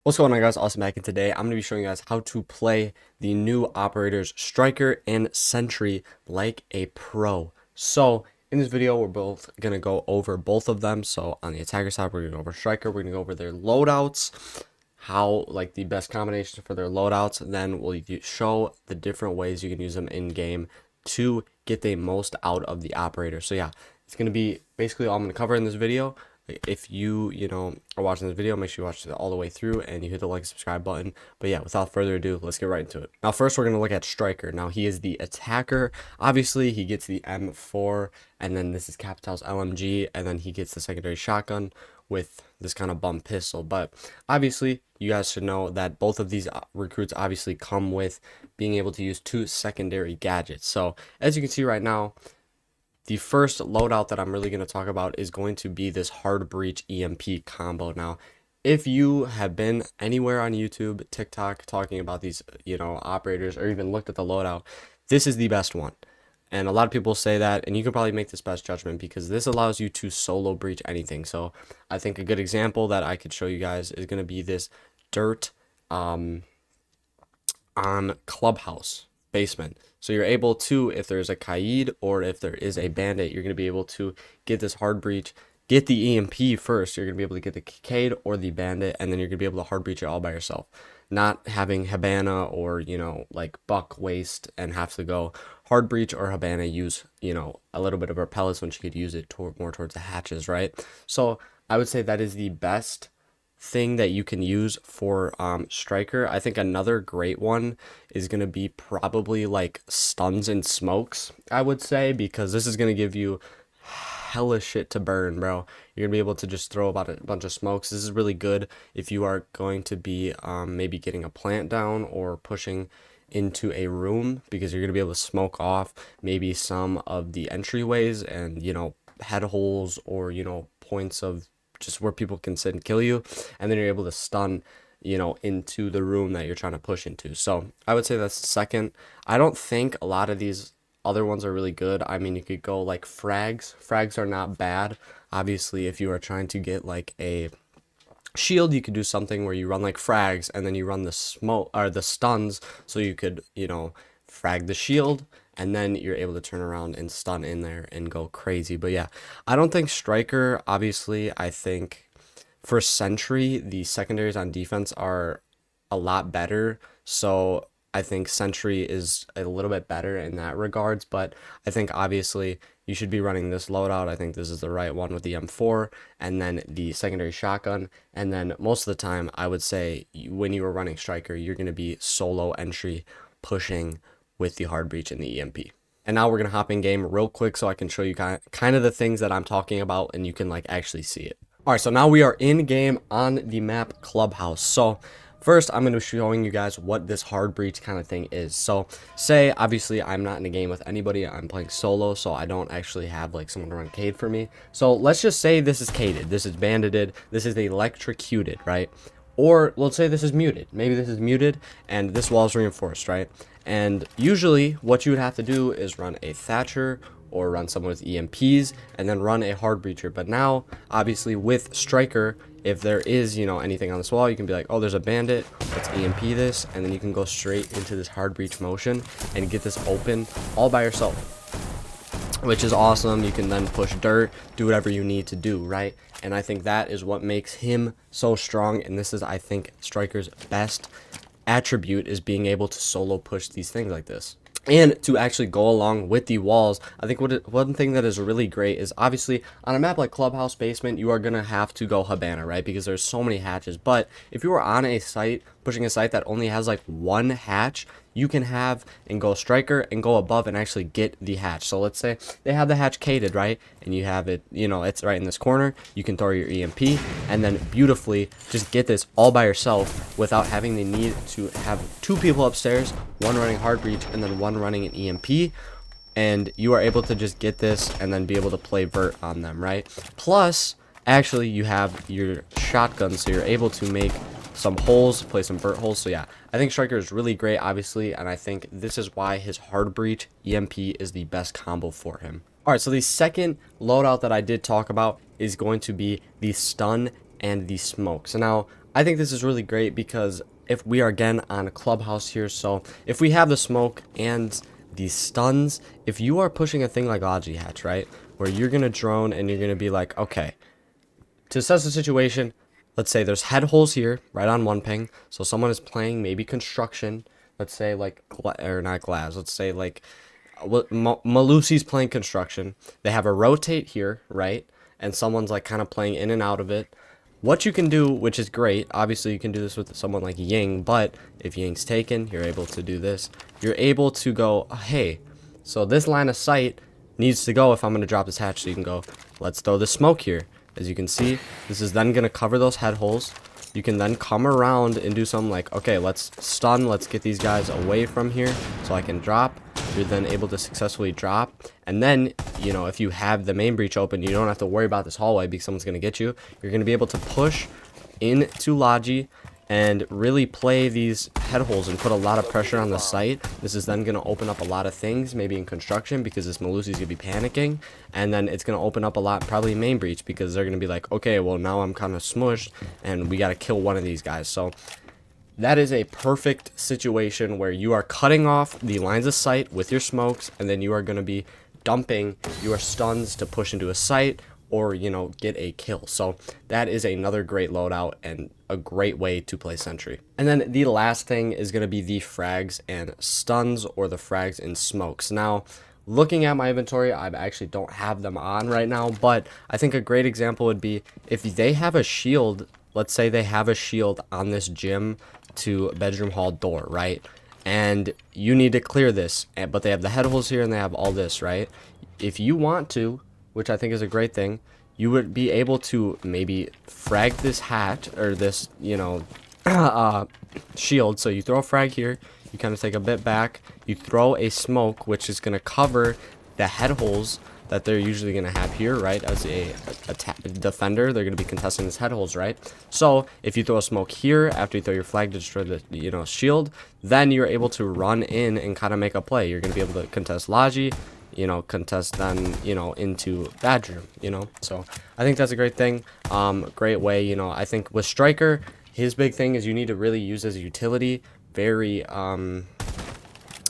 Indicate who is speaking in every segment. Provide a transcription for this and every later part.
Speaker 1: What's going on, guys? Awesome back, and today I'm going to be showing you guys how to play the new operators Striker and Sentry like a pro. So in this video we're both going to go over both of them. So on the attacker side we're going to go over Striker, we're going to go over their loadouts, how like the best combination for their loadouts, and then we'll show the different ways you can use them in game to get the most out of the operator. So yeah, it's going to be basically all I'm going to cover in this video. If you are watching this video, make sure you watch it all the way through and you hit the like and subscribe button. But yeah, without further ado, let's get right into it. Now first we're going to look at Striker. Now he is the attacker. Obviously he gets the M4, and then this is Capital's LMG, and then he gets the secondary shotgun with this kind of bump pistol. But obviously you guys should know that both of these recruits obviously come with being able to use two secondary gadgets. So as you can see right now, the first loadout that I'm really going to talk about is going to be this hard breach EMP combo. Now, if you have been anywhere on YouTube, TikTok, talking about these, operators, or even looked at the loadout, this is the best one. And a lot of people say that, and you can probably make this best judgment because this allows you to solo breach anything. So I think a good example that I could show you guys is going to be this dirt on Clubhouse basement. So you're able to, if there's a Kaid or if there is a bandit, you're going to be able to get this hard breach, get the EMP first. You're going to be able to get the Kaid or the bandit, and then you're going to be able to hard breach it all by yourself. Not having Habana or, like Buck waste and have to go hard breach, or Habana use, a little bit of her pellets when she could use it more towards the hatches, right? So I would say that is the best thing that you can use for Striker. I think another great one is going to be probably like stuns and smokes, I would say, because this is going to give you hella shit to burn, bro. You're gonna be able to just throw about a bunch of smokes. This is really good if you are going to be maybe getting a plant down or pushing into a room, because you're gonna be able to smoke off maybe some of the entryways and head holes, or points of just where people can sit and kill you, and then you're able to stun into the room that you're trying to push into. So I would say that's the second. I don't think a lot of these other ones are really good. I mean, you could go like frags are not bad. Obviously, if you are trying to get like a shield, you could do something where you run like frags and then you run the smoke or the stuns, so you could frag the shield, and then you're able to turn around and stun in there and go crazy. But yeah, I don't think Striker, obviously, I think for Sentry, the secondaries on defense are a lot better. So I think Sentry is a little bit better in that regards, but I think obviously you should be running this loadout. I think this is the right one with the M4 and then the secondary shotgun. And then most of the time, I would say when you are running Striker, you're going to be solo entry pushing with the hard breach and the EMP. And now we're going to hop in game real quick so I can show you kind of the things that I'm talking about and you can like actually see it. All right, so now we are in game on the map Clubhouse. So first, I'm going to be showing you guys what this hard breach kind of thing is. So say, obviously, I'm not in a game with anybody. I'm playing solo, so I don't actually have like someone to run Cade for me. So let's just say this is Caded, this is Bandited, this is electrocuted, right? Or let's say this is muted. Maybe this is muted and this wall is reinforced, right? And usually what you would have to do is run a Thatcher or run someone with EMPs and then run a hard breacher. But now, obviously, with Striker, if there is, anything on this wall, you can be like, oh, there's a bandit, let's EMP this, and then you can go straight into this hard breach motion and get this open all by yourself, which is awesome. You can then push dirt, do whatever you need to do, right? And I think that is what makes him so strong, and this is, I think, Striker's best attribute, is being able to solo push these things like this. And to actually go along with the walls, I think one thing that is really great is, obviously, on a map like Clubhouse Basement, you are going to have to go Habana, right? Because there's so many hatches. But if you are on a site, pushing a site that only has like one hatch, you can have and go Striker and go above and actually get the hatch. So let's say they have the hatch cated, right? And you have it, it's right in this corner. You can throw your EMP and then beautifully just get this all by yourself without having the need to have two people upstairs, one running hard breach and then one running an EMP. And you are able to just get this and then be able to play vert on them, right? Plus, actually, you have your shotgun, so you're able to make some holes, play some vert holes. So yeah, I think Striker is really great, obviously, and I think this is why his hard breach EMP is the best combo for him. All right, so the second loadout that I did talk about is going to be the stun and the smoke. So now, I think this is really great because if we are again on a clubhouse here, so if we have the smoke and the stuns, if you are pushing a thing like Logi Hatch, right, where you're gonna drone and you're gonna be like, okay, to assess the situation, let's say there's head holes here, right on one ping, so someone is playing maybe construction, let's say like, or not glass, let's say like, Malusi's playing construction, they have a rotate here, right, and someone's like kind of playing in and out of it. What you can do, which is great, obviously you can do this with someone like Ying, but if Ying's taken, you're able to do this. You're able to go, hey, so this line of sight needs to go if I'm going to drop this hatch. So you can go, let's throw the smoke here. As you can see, this is then going to cover those head holes. You can then come around and do something like, okay, let's stun, let's get these guys away from here so I can drop. You're then able to successfully drop. And then, you know, if you have the main breach open, you don't have to worry about this hallway because someone's going to get you. You're going to be able to push into Logi and really play these head holes and put a lot of pressure on the site. This is then going to open up a lot of things, maybe in construction, because this Malusi's going to be panicking. And then it's going to open up a lot, probably main breach, because they're going to be like, okay, well, now I'm kind of smushed, and we got to kill one of these guys. So that is a perfect situation where you are cutting off the lines of sight with your smokes, and then you are going to be dumping your stuns to push into a site or, you know, get a kill. So that is another great loadout and a great way to play Sentry. And then the last thing is going to be the frags and stuns, or the frags and smokes. Now, looking at my inventory, I actually don't have them on right now, but I think a great example would be if they have a shield. Let's say they have a shield on this gym to bedroom hall door, right? And you need to clear this, but they have the head holes here and they have all this, right? If you want to, which I think is a great thing, you would be able to maybe frag this hat, or this, you know, shield. So you throw a frag here, you kind of take a bit back, you throw a smoke, which is going to cover the head holes that they're usually going to have here, right? As a defender, they're going to be contesting his head holes, right? So if you throw a smoke here after you throw your flag to destroy the, you know, shield, then you're able to run in and kind of make a play. You're going to be able to contest Logi, you know, contest them, you know, into bedroom, you know. So I think that's a great thing. Great way, you know. I think with Striker, his big thing is you need to really use his utility very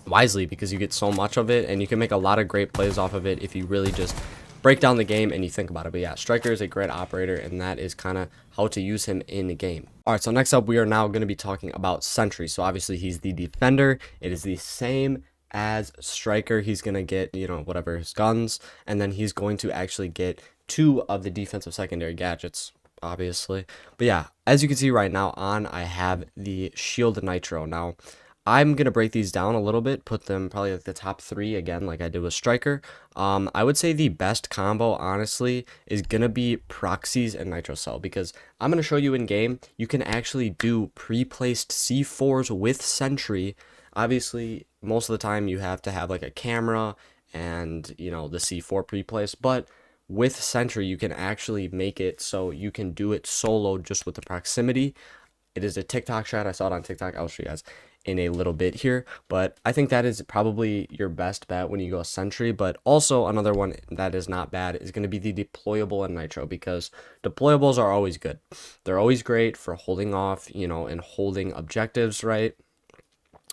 Speaker 1: wisely, because you get so much of it and you can make a lot of great plays off of it if you really just break down the game and you think about it. But yeah, Striker is a great operator, and that is kind of how to use him in the game. All right, so next up we are now going to be talking about Sentry. So obviously he's the defender. It is the same as Striker. He's going to get, you know, whatever his guns, and then he's going to actually get 2 of the defensive secondary gadgets, obviously. But yeah, as you can see right now on, I have the Shield Nitro. Now, I'm going to break these down a little bit, put them probably like the top 3 again, like I did with Striker. I would say the best combo, honestly, is going to be Proxies and Nitro Cell, because I'm going to show you in game, you can actually do pre-placed C4s with Sentry. Obviously, most of the time you have to have like a camera and, you know, the C4 pre-placed, but with Sentry, you can actually make it so you can do it solo just with the proximity. It is a TikTok shot. I saw it on TikTok. I'll show you guys in a little bit here, but I think that is probably your best bet when you go Sentry. But also another one that is not bad is going to be the deployable and Nitro, because deployables are always good. They're always great for holding off, you know, and holding objectives, right?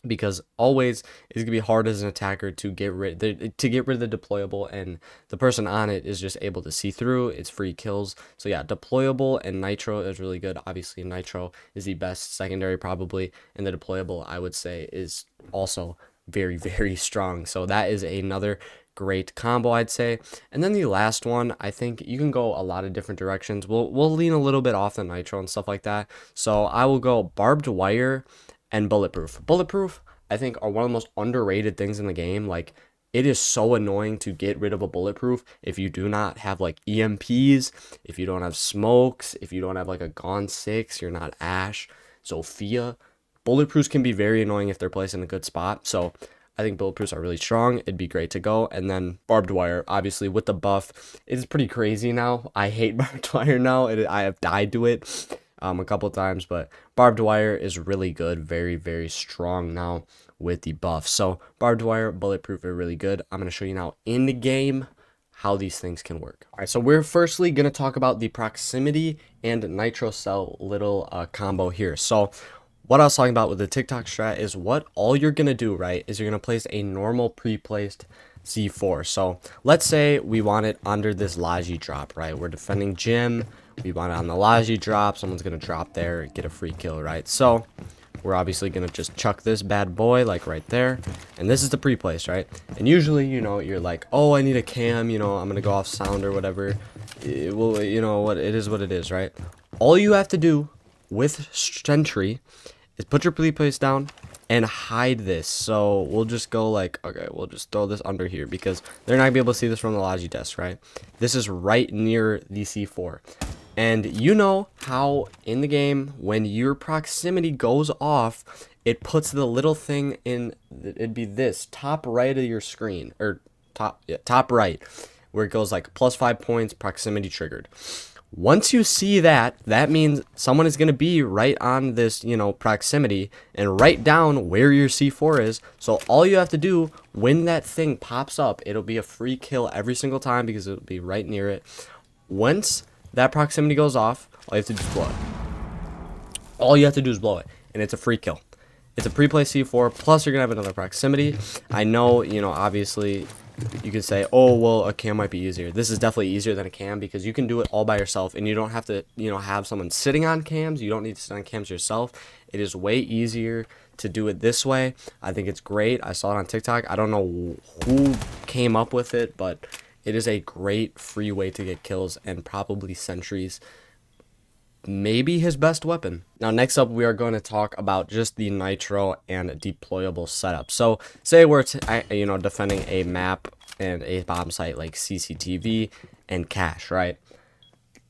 Speaker 1: Because always it's gonna be hard as an attacker to get rid of the deployable, and the person on it is just able to see through. It's free kills. So yeah, deployable and Nitro is really good. Obviously Nitro is the best secondary probably, and the deployable I would say is also very, very strong. So that is another great combo, I'd say. And then the last one, I think you can go a lot of different directions. We'll lean a little bit off the Nitro and stuff like that. So I will go barbed wire and bulletproof. Bulletproof, I think, are one of the most underrated things in the game. Like, it is so annoying to get rid of a bulletproof if you do not have like EMPs, if you don't have smokes, if you don't have like a Gone 6, you're not Ash, Sophia. Bulletproofs can be very annoying if they're placed in a good spot. So I think bulletproofs are really strong. It'd be great to go. And then barbed wire, obviously with the buff, it's pretty crazy now. I hate barbed wire now. I have died to it a couple times, but barbed wire is really good, very, very strong now with the buff. So barbed wire, bulletproof are really good. I'm going to show you now in the game how these things can work. All right, so we're firstly going to talk about the proximity and Nitro Cell little combo here. So what I was talking about with the TikTok strat is what all you're going to do, right, is you're going to place a normal pre-placed C4. So let's say we want it under this Logi drop, right? We're defending Gym. We want it on the Logi drop. Someone's going to drop there, get a free kill, right? So we're obviously going to just chuck this bad boy like right there. And this is the pre-place, right? And usually, you know, you're like, oh, I need a cam, you know, I'm going to go off sound or whatever. It will, you know, what it is, right? All you have to do with Sentry is put your pre-place down and hide this. So we'll just go like, okay, we'll just throw this under here because they're not going to be able to see this from the Logi desk, right? This is right near the C4. And you know how in the game, when your proximity goes off, it puts the little thing in, it'd be this, top right of your screen, or top right, where it goes like +5 points, proximity triggered. Once you see that, that means someone is going to be right on this, you know, proximity and write down where your C4 is. So all you have to do when that thing pops up, it'll be a free kill every single time because it'll be right near it. Once that proximity goes off, all you have to do is blow it. All you have to do is blow it, and it's a free kill. It's a pre-placed C4, plus you're going to have another proximity. I know, you know, obviously, you could say, oh, well, a cam might be easier. This is definitely easier than a cam because you can do it all by yourself, and you don't have to, you know, have someone sitting on cams. You don't need to sit on cams yourself. It is way easier to do it this way. I think it's great. I saw it on TikTok. I don't know who came up with it, but it is a great free way to get kills and probably Sentry's maybe his best weapon. Now next up we are going to talk about just the nitro and deployable setup. So say we're you know, defending a map and a bomb site like CCTV and cache, right?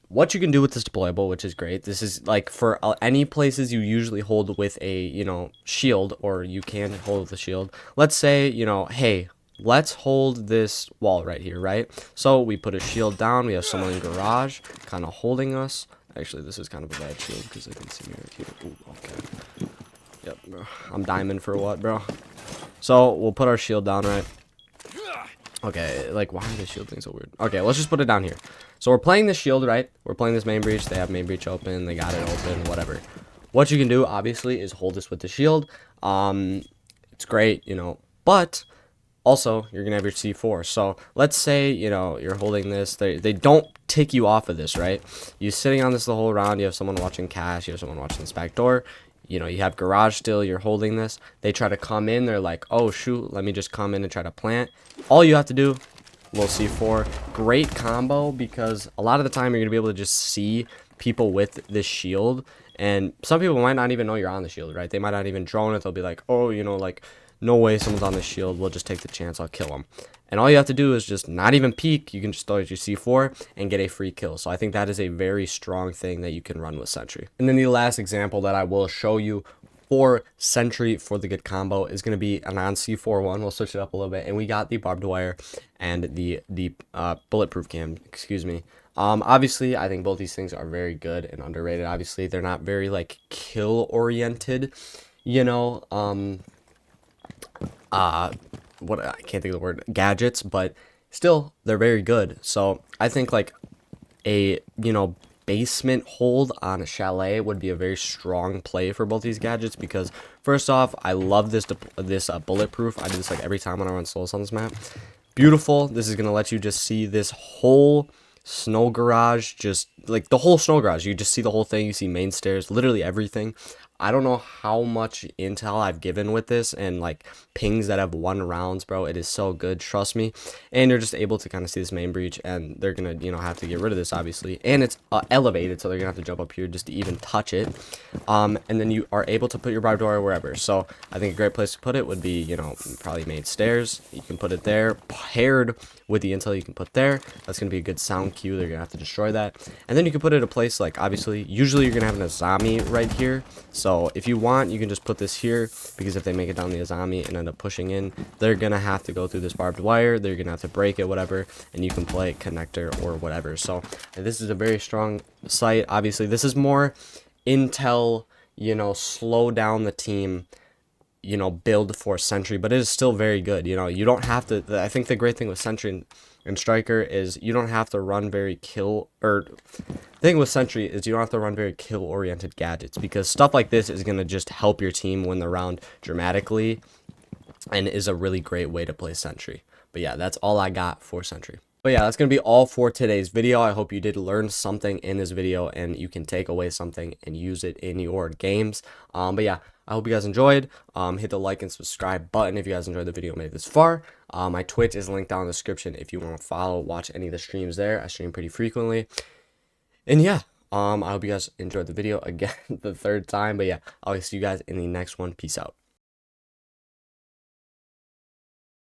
Speaker 1: What you can do with this deployable, which is great, this is like for any places you usually hold with a, you know, shield, or you can hold with a shield. Let's say, you know, hey, let's hold this wall right here, right? So we put a shield down, we have someone in garage kind of holding us. Actually, this is kind of a bad shield because they can see me right here. Ooh, okay. Yep, bro. I'm diamond for what, bro? So we'll put our shield down, right? Okay, like, why are the shield things so weird? Okay, let's just put it down here. So we're playing this shield, right? We're playing this main breach. They have main breach open. They got it open, whatever. What you can do, obviously, is hold this with the shield. It's great, you know, but also you're gonna have your C4. So let's say, you know, you're holding this. They don't take you off of this, right? You're sitting on this the whole round. You have someone watching cache. You have someone watching this back door. You know, you have garage still. You're holding this. They try to come in. They're like, oh shoot, let me just come in and try to plant. All you have to do, little C4. Great combo because a lot of the time you're gonna be able to just see people with this shield, and some people might not even know you're on the shield, right? They might not even drone it. They'll be like, oh, you know, like, no way someone's on the shield. We'll just take the chance. I'll kill them. And all you have to do is just not even peek. You can just throw your C4 and get a free kill. So I think that is a very strong thing that you can run with Sentry. And then the last example that I will show you for Sentry for the good combo is going to be a non-C4 one. We'll switch it up a little bit. And we got the barbed wire and the bulletproof cam, excuse me. Obviously, I think both these things are very good and underrated. Obviously, they're not very, like, kill-oriented, you know, what, I can't think of the word, gadgets, but still they're very good. So I think like a, you know, basement hold on a chalet would be a very strong play for both these gadgets because first off, I love this bulletproof. I do this like every time when I run solos on this map. Beautiful. This is gonna let you just see this whole snow garage, just like the whole snow garage. You just see the whole thing. You see main stairs, literally everything. I don't know how much intel I've given with this and like pings that have 1 rounds, bro. It is so good, trust me. And you're just able to kind of see this main breach, and they're gonna, you know, have to get rid of this obviously. And it's elevated, so they're gonna have to jump up here just to even touch it. And then you are able to put your barbed wire wherever. So I think a great place to put it would be, you know, probably main stairs. You can put it there, paired with the intel you can put there. That's gonna be a good sound cue. They're gonna have to destroy that. And then you can put it in a place like, obviously, usually you're gonna have an Azami right here. So if you want, you can just put this here, because if they make it down the Azami and end up pushing in, they're gonna have to go through this barbed wire. They're gonna have to break it, whatever, and you can play connector or whatever. So this is a very strong site. Obviously, this is more intel, you know, slow down the team, you know, build for Sentry, but it is still very good. You know, you don't have to. I think the great thing with Sentry And striker is you don't have to run very kill, or the thing with Sentry is you don't have to run very kill oriented gadgets, because stuff like this is going to just help your team win the round dramatically and is a really great way to play Sentry. But yeah, that's all I got for Sentry. But yeah, that's going to be all for today's video. I hope you did learn something in this video and you can take away something and use it in your games. But yeah, I hope you guys enjoyed. Hit the like and subscribe button if you guys enjoyed the video and made it this far. My Twitch is linked down in the description if you want to follow, watch any of the streams there. I stream pretty frequently. And yeah, I hope you guys enjoyed the video again the third time. But yeah, I'll see you guys in the next one. Peace out.